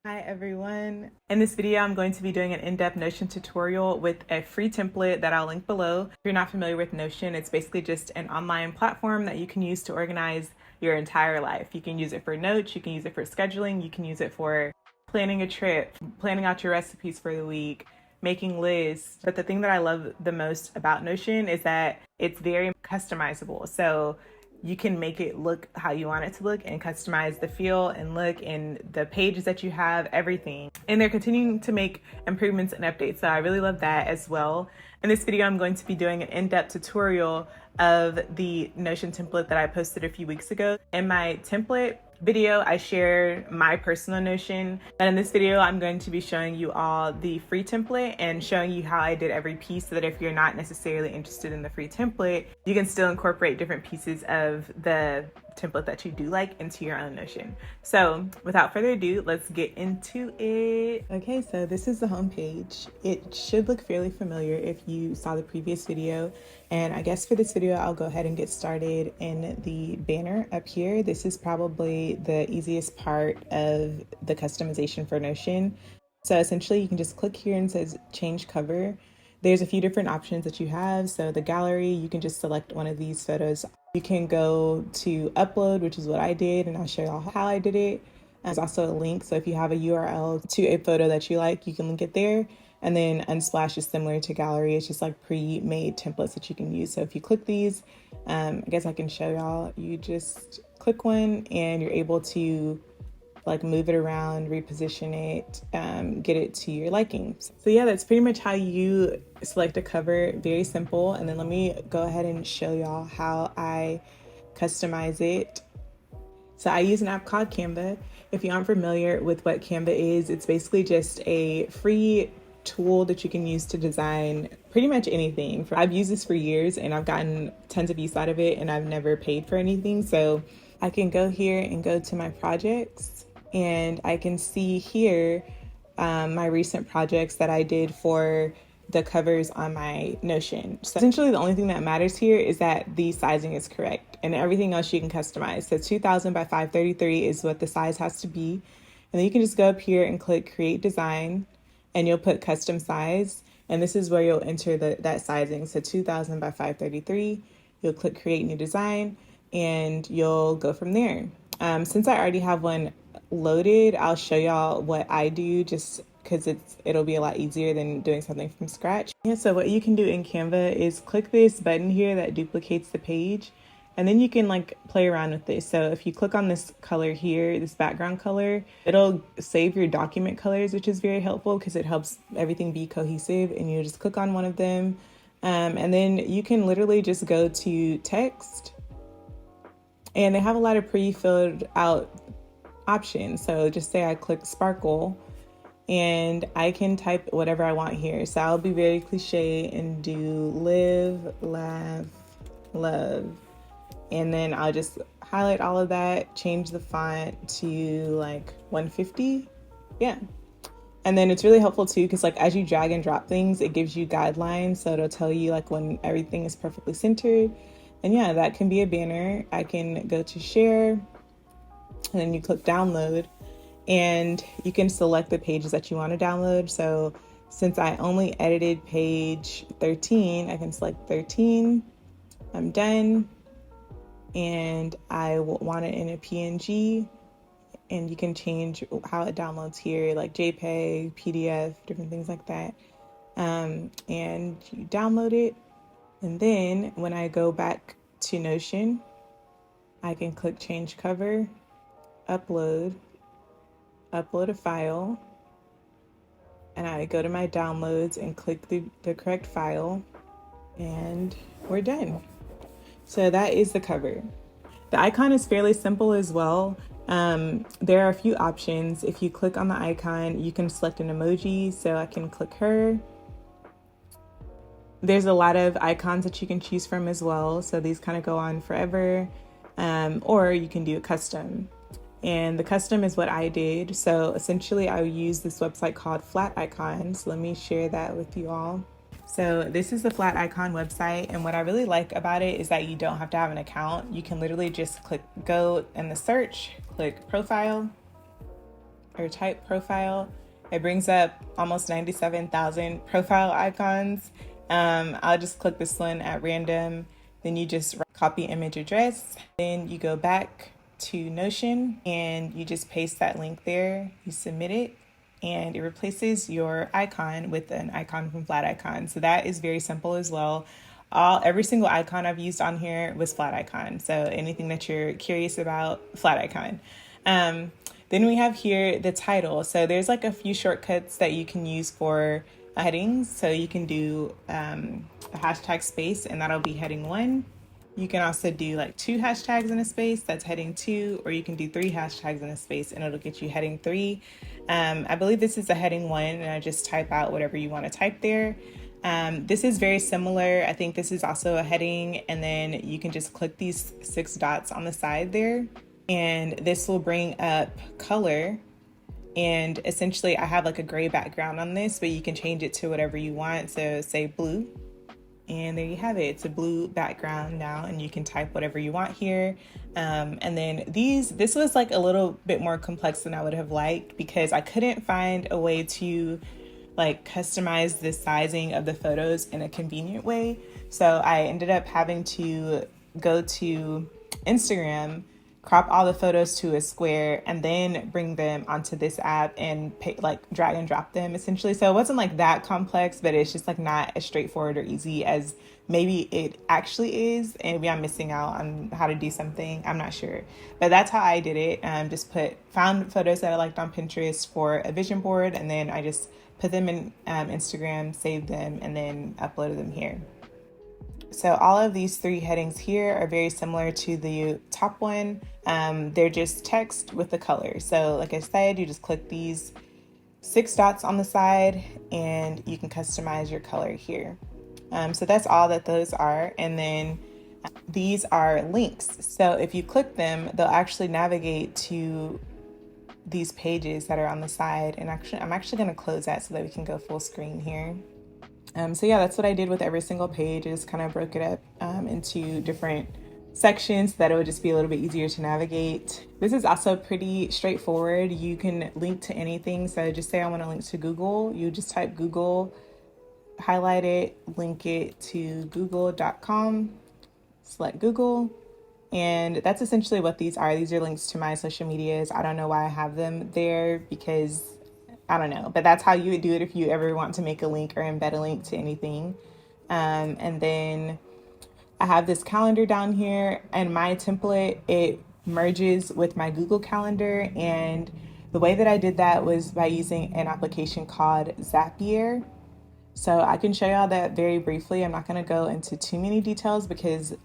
Hi everyone. In this video, I'm going to be doing an in-depth Notion tutorial with a free template that I'll link below. If you're not familiar with Notion, it's basically just an online platform that you can use to organize your entire life. You can use it for notes, you can use it for scheduling, you can use it for planning a trip, planning out your recipes for the week, making lists. But the thing that I love the most about Notion is that it's very customizable. So you can make it look how you want it to look and customize the feel and look and the pages that you have, everything. And they're continuing to make improvements and updates. So I really love that as well. In this video, I'm going to be doing an in-depth tutorial of the Notion template that I posted a few weeks ago. In my template video, I shared my personal Notion, but in this video, I'm going to be showing you all the free template and showing you how I did every piece so that if you're not necessarily interested in the free template, you can still incorporate different pieces of the template that you do like into your own Notion. So without further ado, let's get into it. Okay, so this is the home page. It should look fairly familiar if you saw the previous video. And I guess for this video, I'll go ahead and get started in the banner up here. This is probably the easiest part of the customization for Notion. So essentially you can just click here and it says change cover. There's a few different options that you have. So the gallery, you can just select one of these photos. You can go to upload, which is what I did, and I'll show y'all how I did it. There's also a link. So if you have a URL to a photo that you like, you can link it there. And then Unsplash is similar to gallery. It's just like pre-made templates that you can use. So if you click these, I guess I can show y'all, you just click one and you're able to like move it around, reposition it, get it to your liking. So yeah, that's pretty much how you select a cover. Very simple. And then let me go ahead and show y'all how I customize it. So I use an app called Canva. If you aren't familiar with what Canva is, it's basically just a free tool that you can use to design pretty much anything. I've used this for years and I've gotten tons of use out of it and I've never paid for anything. So I can go here and go to my projects and I can see here my recent projects that I did for the covers on my Notion. So essentially the only thing that matters here is that the sizing is correct and everything else you can customize. So 2000 by 533 is what the size has to be. And then you can just go up here and click create design and you'll put custom size. And this is where you'll enter that sizing. So 2000 by 533, you'll click create new design and you'll go from there. Since I already have one loaded, I'll show y'all what I do just because it'll be a lot easier than doing something from scratch. Yeah, so what you can do in Canva is click this button here that duplicates the page and then you can like play around with this. So if you click on this color here, this background color, it'll save your document colors, which is very helpful because it helps everything be cohesive. And you just click on one of them. And then you can literally just go to text and they have a lot of pre-filled out options. So just say I click sparkle and I can type whatever I want here. So I'll be very cliche and do live, laugh, love. And then I'll just highlight all of that, change the font to like 150. Yeah. And then it's really helpful too, because like as you drag and drop things, it gives you guidelines. So it'll tell you like when everything is perfectly centered. And yeah, that can be a banner. I can go to share and then you click download and you can select the pages that you want to download. So since I only edited page 13, I can select 13. I'm done. And I want it in a PNG and you can change how it downloads here, like JPEG, PDF, different things like that. And you download it. And then when I go back to Notion, I can click change cover, upload a file, and I go to my downloads and click the correct file and we're done. So that is the cover. The icon is fairly simple as well. There are a few options. If you click on the icon, you can select an emoji. So I can click her. There's a lot of icons that you can choose from as well. So these kind of go on forever. Or you can do a custom. And the custom is what I did. So essentially I use this website called Flat Icons. Let me share that with you all. So this is the Flat Icon website, and what I really like about it is that you don't have to have an account. You can literally just go in the search, click profile, or type profile, it brings up almost 97,000 profile icons. I'll just click this one at random. Then you just copy image address. Then you go back to Notion and you just paste that link there. You submit it and it replaces your icon with an icon from Flat Icon. So that is very simple as well. Every single icon I've used on here was Flat Icon. So anything that you're curious about, Flat Icon. Then we have here the title. So there's like a few shortcuts that you can use for headings. So you can do a hashtag space and that'll be heading 1. You can also do like 2 hashtags in a space, that's heading 2, or you can do 3 hashtags in a space and it'll get you heading 3. I believe this is a heading 1 and I just type out whatever you want to type there. This is very similar. I think this is also a heading, and then you can just click these 6 dots on the side there and this will bring up color. And essentially I have like a gray background on this, but you can change it to whatever you want. So say blue, and there you have it. It's a blue background now, and you can type whatever you want here. And then this was like a little bit more complex than I would have liked because I couldn't find a way to like customize the sizing of the photos in a convenient way. So I ended up having to go to Instagram, crop all the photos to a square, and then bring them onto this app and drag and drop them essentially. So it wasn't like that complex, but it's just like not as straightforward or easy as maybe it actually is. And maybe I'm missing out on how to do something. I'm not sure, but that's how I did it. Just found photos that I liked on Pinterest for a vision board, and then I just put them in Instagram, saved them, and then uploaded them here. So all of these 3 headings here are very similar to the top one. They're just text with the color. So like I said, you just click these 6 dots on the side and you can customize your color here. So that's all that those are. And then these are links. So if you click them, they'll actually navigate to these pages that are on the side. And I'm actually going to close that so that we can go full screen here. So yeah, that's what I did with every single page. I just kind of broke it up into different sections so that it would just be a little bit easier to navigate. This is also pretty straightforward. You can link to anything. So just say I want to link to Google. You just type Google, highlight it, link it to google.com, select Google. And that's essentially what these are. These are links to my social medias. I don't know why I have them there because I don't know, but that's how you would do it if you ever want to make a link or embed a link to anything. And then I have this calendar down here, and my template, it merges with my Google Calendar. And the way that I did that was by using an application called Zapier. So I can show y'all that very briefly. I'm not going to go into too many details because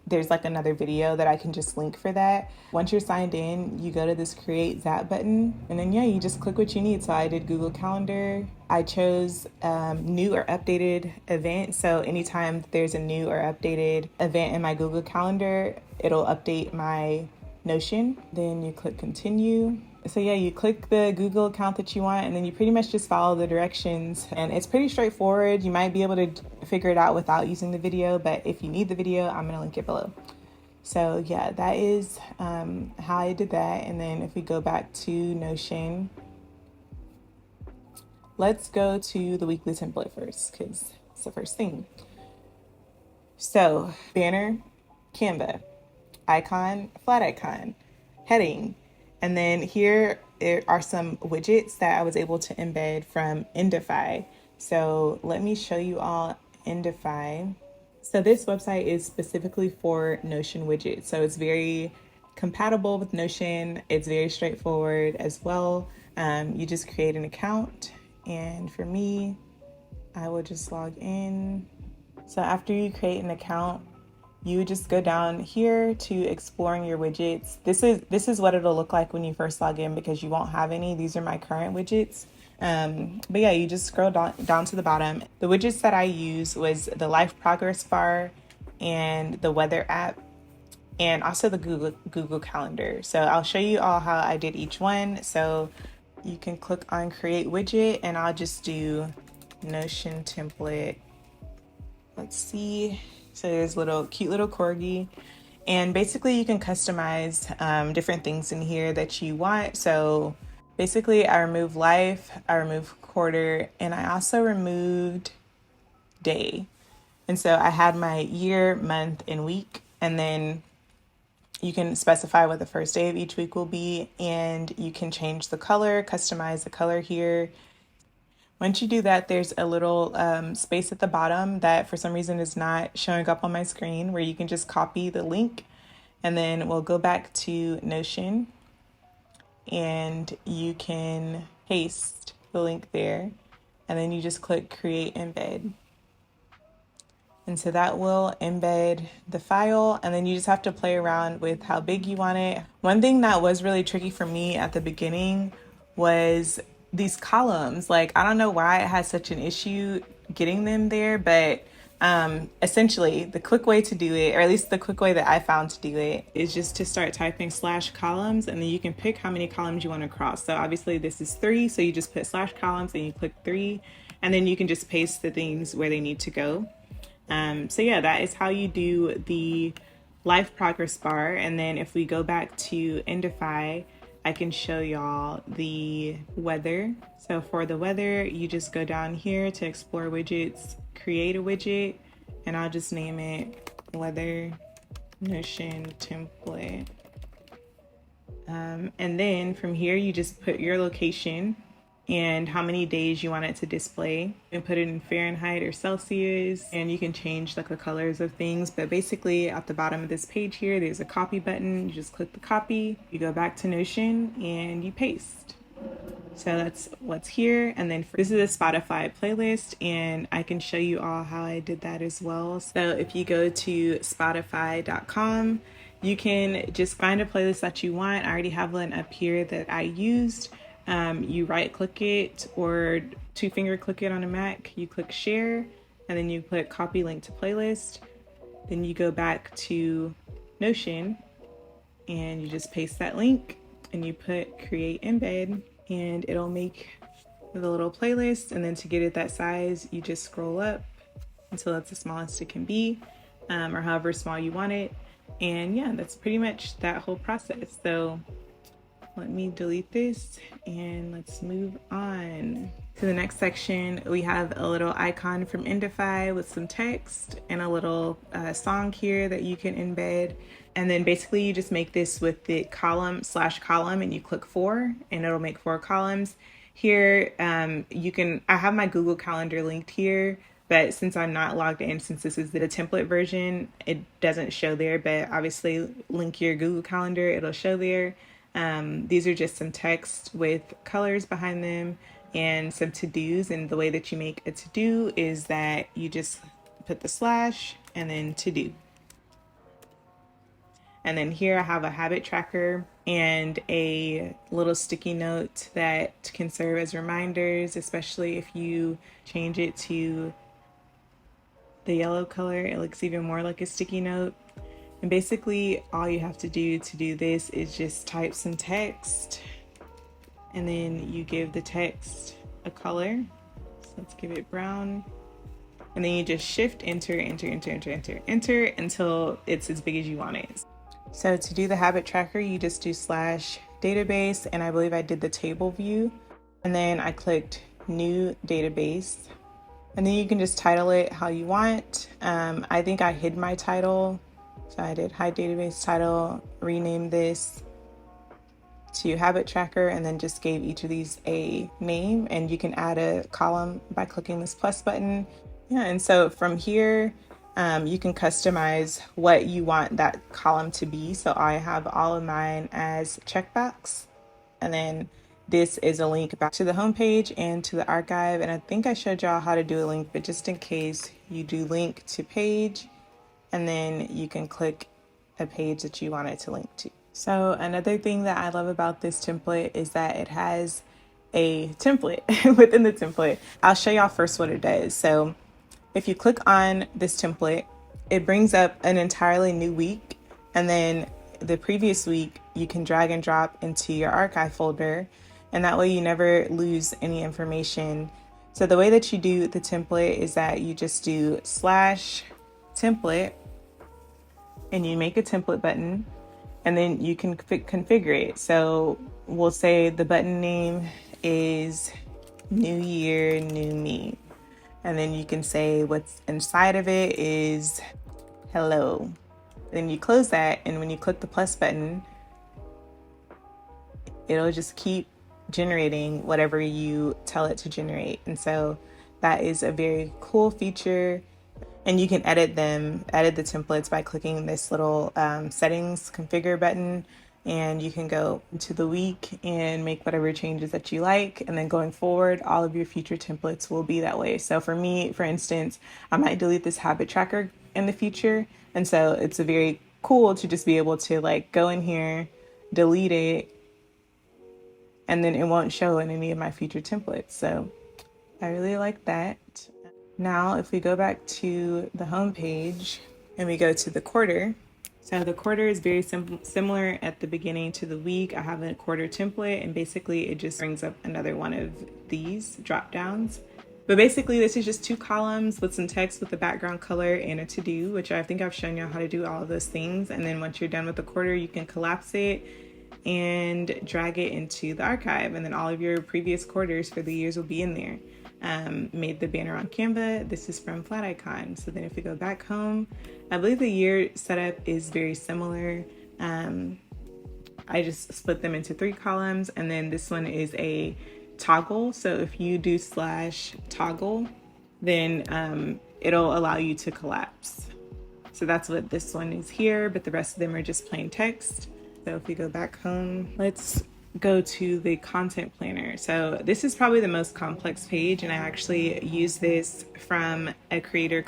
there's like another video that I can just link for that. Once you're signed in, you go to this create Zap button, and then you just click what you need. So I did Google Calendar. I chose new or updated event. So anytime there's a new or updated event in my Google Calendar, it'll update my Notion. Then you click continue. So yeah, you click the Google account that you want, and then you pretty much just follow the directions, and it's pretty straightforward. You might be able to figure it out without using the video, but if you need the video, I'm gonna link it below. So yeah, that is how I did that. And then if we go back to Notion, let's go to the weekly template first because it's the first thing. So banner, Canva, icon, flat icon, heading. And then here are some widgets that I was able to embed from Endify. So let me show you all Endify. So this website is specifically for Notion widgets. So it's very compatible with Notion. It's very straightforward as well. You just create an account. And for me, I will just log in. So after you create an account, you would just go down here to exploring your widgets. This is what it'll look like when you first log in because you won't have any. These are my current widgets. But yeah, you just scroll down to the bottom. The widgets that I use was the life progress bar and the weather app and also the Google Calendar. So I'll show you all how I did each one. So you can click on create widget and I'll just do Notion template. Let's see. So there's cute little corgi, and basically you can customize different things in here that you want. So Basically, I removed life, I removed quarter, and I also removed day. And so I had my year, month, and week, and then you can specify what the first day of each week will be, and you can change the color, customize the color here. Once you do that, there's a little space at the bottom that for some reason is not showing up on my screen where you can just copy the link, and then we'll go back to Notion and you can paste the link there, and then you just click create embed. And so that will embed the file, and then you just have to play around with how big you want it. One thing that was really tricky for me at the beginning was these columns. Like, I don't know why it has such an issue getting them there, but essentially the quick way to do it, or at least the quick way that I found to do it, is just to start typing /columns, and then you can pick how many columns you want to cross. So obviously this is 3, so you just put /columns and you click 3, and then you can just paste the things where they need to go. So yeah, that is how you do the life progress bar. And then if we go back to Endify, I can show y'all the weather. So for the weather, you just go down here to explore widgets, create a widget, and I'll just name it weather Notion template. And then from here, you just put your location and how many days you want it to display, and put it in Fahrenheit or Celsius, and you can change like the colors of things. But basically at the bottom of this page here, there's a copy button. You just click the copy, you go back to Notion and you paste. So that's what's here. And then this is a Spotify playlist, and I can show you all how I did that as well. So if you go to spotify.com, you can just find a playlist that you want. I already have one up here that I used. You right click it or 2-finger click it on a Mac, you click share, and then you click copy link to playlist. Then you go back to Notion and you just paste that link and you put create embed, and it'll make the little playlist. And then to get it that size, you just scroll up until it's the smallest it can be, or however small you want it. And yeah, that's pretty much that whole process. So let me delete this and let's move on to the next section. We have a little icon from Endify with some text and a little song here that you can embed. And then basically you just make this with the column/column, and you click 4 and it'll make 4 columns. Here, I have my Google Calendar linked here, but since I'm not logged in, since this is the template version, it doesn't show there, but obviously link your Google Calendar, it'll show there. These are just some text with colors behind them and some to-dos. And the way that you make a to-do is that you just put the slash and then to-do. And then here I have a habit tracker and a little sticky note that can serve as reminders, especially if you change it to the yellow color, it looks even more like a sticky note. And basically all you have to do this is just type some text, and then you give the text a color. So let's give it brown. And then you just shift enter until it's as big as you want it. So to do the habit tracker, you just do /database, and I believe I did the table view, and then I clicked new database, and then you can just title it how you want. I think I hid my title. So I did hide database title, rename this to habit tracker, and then just gave each of these a name. And you can add a column by clicking this plus button. Yeah, and so from here, you can customize what you want that column to be. So I have all of mine as checkbox. And then this is a link back to the homepage and to the archive. And I think I showed y'all how to do a link, but just in case, you do link to page, and then you can click a page that you want it to link to. So another thing that I love about this template is that it has a template within the template. I'll show y'all first what it does. So if you click on this template, it brings up an entirely new week, and then the previous week you can drag and drop into your archive folder, and that way you never lose any information. So the way that you do the template is that you just do /template, and you make a template button, and then you can configure it. So we'll say the button name is New Year, New Me. And then you can say what's inside of it is hello. Then you close that, and when you click the plus button, it'll just keep generating whatever you tell it to generate. And so that is a very cool feature. And you can edit the templates by clicking this little settings configure button. And you can go into the week and make whatever changes that you like. And then going forward, all of your future templates will be that way. So for me, for instance, I might delete this habit tracker in the future. And so it's a very cool to just be able to like go in here, delete it, and then it won't show in any of my future templates. So I really like that. Now, if we go back to the home page and we go to the quarter, so the quarter is very similar at the beginning to the week. I have a quarter template, and basically it just brings up another one of these drop downs. But basically this is just 2 columns with some text with a background color and a to-do, which I think I've shown you how to do all of those things. And then once you're done with the quarter, you can collapse it and drag it into the archive, and then all of your previous quarters for the years will be in there. Made the banner on Canva. This is from Flat Icon. So then if we go back home, I believe the year setup is very similar. I just split them into 3 columns, and then this one is a toggle. So if you do /toggle, then it'll allow you to collapse. So that's what this one is here, but the rest of them are just plain text. So if we go back home, let's go to the content planner. So this is probably the most complex page, and I actually use this from a creator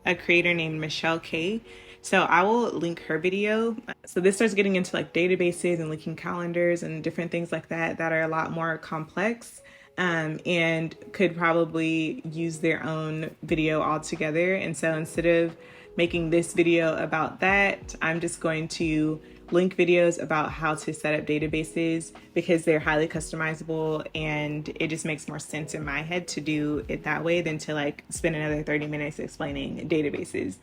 named Michelle K. So I will link her video. So this starts getting into like databases and linking calendars and different things like that are a lot more complex, and could probably use their own video altogether. And so instead of making this video about that, I'm just going to link videos about how to set up databases, because they're highly customizable, and it just makes more sense in my head to do it that way than to like spend another 30 minutes explaining databases.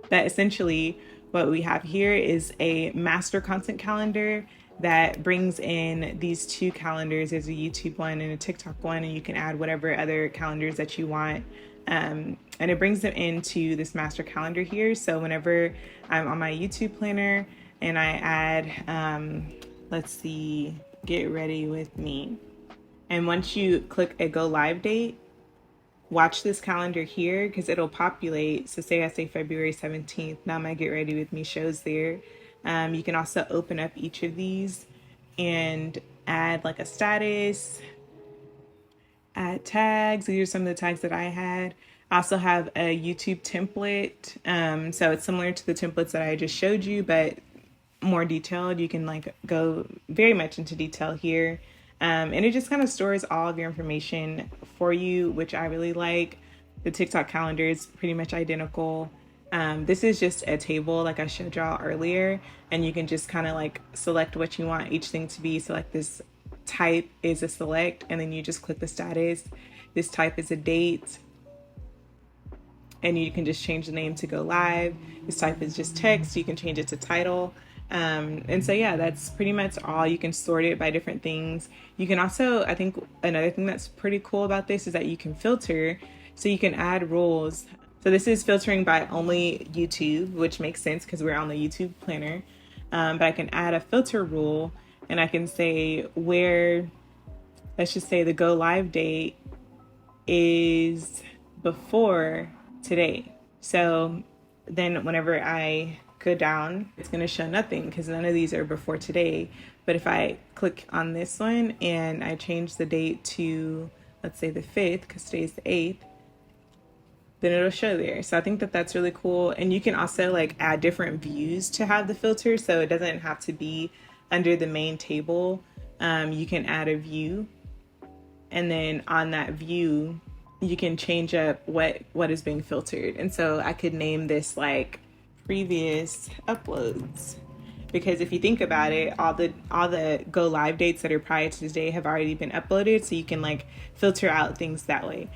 But essentially what we have here is a master content calendar that brings in these 2 calendars. There's a YouTube one and a TikTok one, and you can add whatever other calendars that you want. And it brings them into this master calendar here. So whenever I'm on my YouTube planner and I add, let's see, get ready with me. And once you click a go live date, watch this calendar here, because it'll populate. So say I say February 17th, now my get ready with me shows there. You can also open up each of these and add like a status, add tags. These are some of the tags that I had. I also have a YouTube template. So it's similar to the templates that I just showed you, but more detailed. You can like go very much into detail here. And it just kind of stores all of your information for you, which I really like. The TikTok calendar is pretty much identical. This is just a table like I showed y'all earlier, and you can just kind of like select what you want each thing to be. So like this type is a select, and then you just click the status. This type is a date, and you can just change the name to go live. This type is just text. You can change it to title. And so, yeah, that's pretty much all. You can sort it by different things. You can also, I think another thing that's pretty cool about this is that you can filter. So you can add rules. So this is filtering by only YouTube, which makes sense because we're on the YouTube planner. But I can add a filter rule, and I can say where, let's just say the go live date is before today. So then whenever I go down, it's going to show nothing because none of these are before today. But if I click on this one and I change the date to, let's say the 5th, because today's the 8th, then it'll show there. So I think that that's really cool. And you can also like add different views to have the filter. So it doesn't have to be under the main table. You can add a view, and then on that view, you can change up what is being filtered. And so I could name this like previous uploads, because if you think about it, all the go live dates that are prior to today have already been uploaded, so you can like filter out things that way.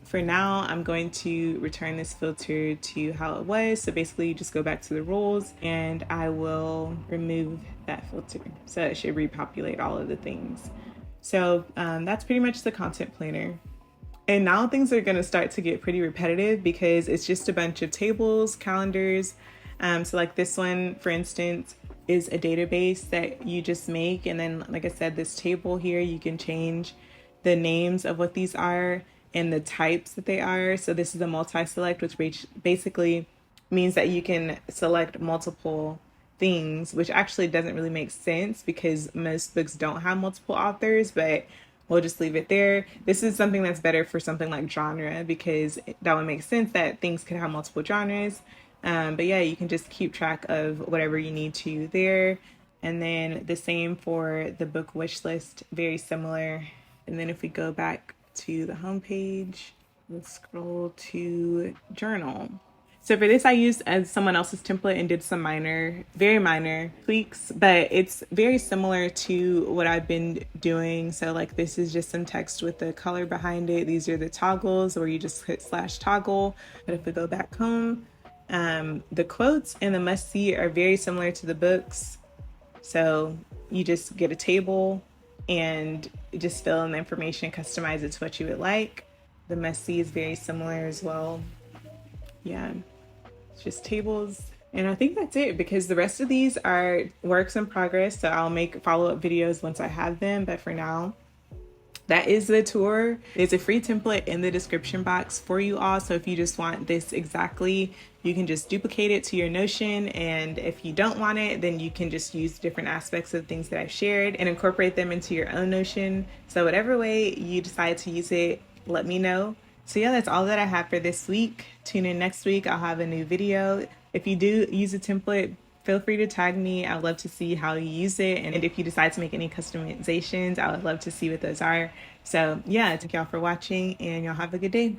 For now, I'm going to return this filter to how it was. So basically you just go back to the rules and I will remove that filter. So it should repopulate all of the things. So that's pretty much the content planner. And now things are gonna start to get pretty repetitive because it's just a bunch of tables, calendars. So like this one, for instance, is a database that you just make. And then, like I said, this table here, you can change the names of what these are and the types that they are. So this is a multi-select, which basically means that you can select multiple things, which actually doesn't really make sense because most books don't have multiple authors, but we'll just leave it there. This is something that's better for something like genre because that would make sense that things could have multiple genres. But yeah, you can just keep track of whatever you need to there. And then the same for the book wish list, very similar. And then if we go back to the homepage, let's scroll to journal. So for this, I used someone else's template and did some very minor tweaks, but it's very similar to what I've been doing. So like this is just some text with the color behind it. These are the toggles where you just hit /toggle. But if we go back home, the quotes and the must see are very similar to the books. So you just get a table and just fill in the information, customize it to what you would like. The must see is very similar as well. Yeah, it's just tables. And I think that's it because the rest of these are works in progress. So I'll make follow-up videos once I have them. But for now, that is the tour. There's a free template in the description box for you all. So if you just want this exactly, you can just duplicate it to your Notion. And if you don't want it, then you can just use different aspects of things that I've shared and incorporate them into your own Notion. So whatever way you decide to use it, let me know. So yeah, that's all that I have for this week. Tune in next week. I'll have a new video. If you do use a template, feel free to tag me. I would love to see how you use it. And if you decide to make any customizations, I would love to see what those are. So yeah, thank y'all for watching and y'all have a good day.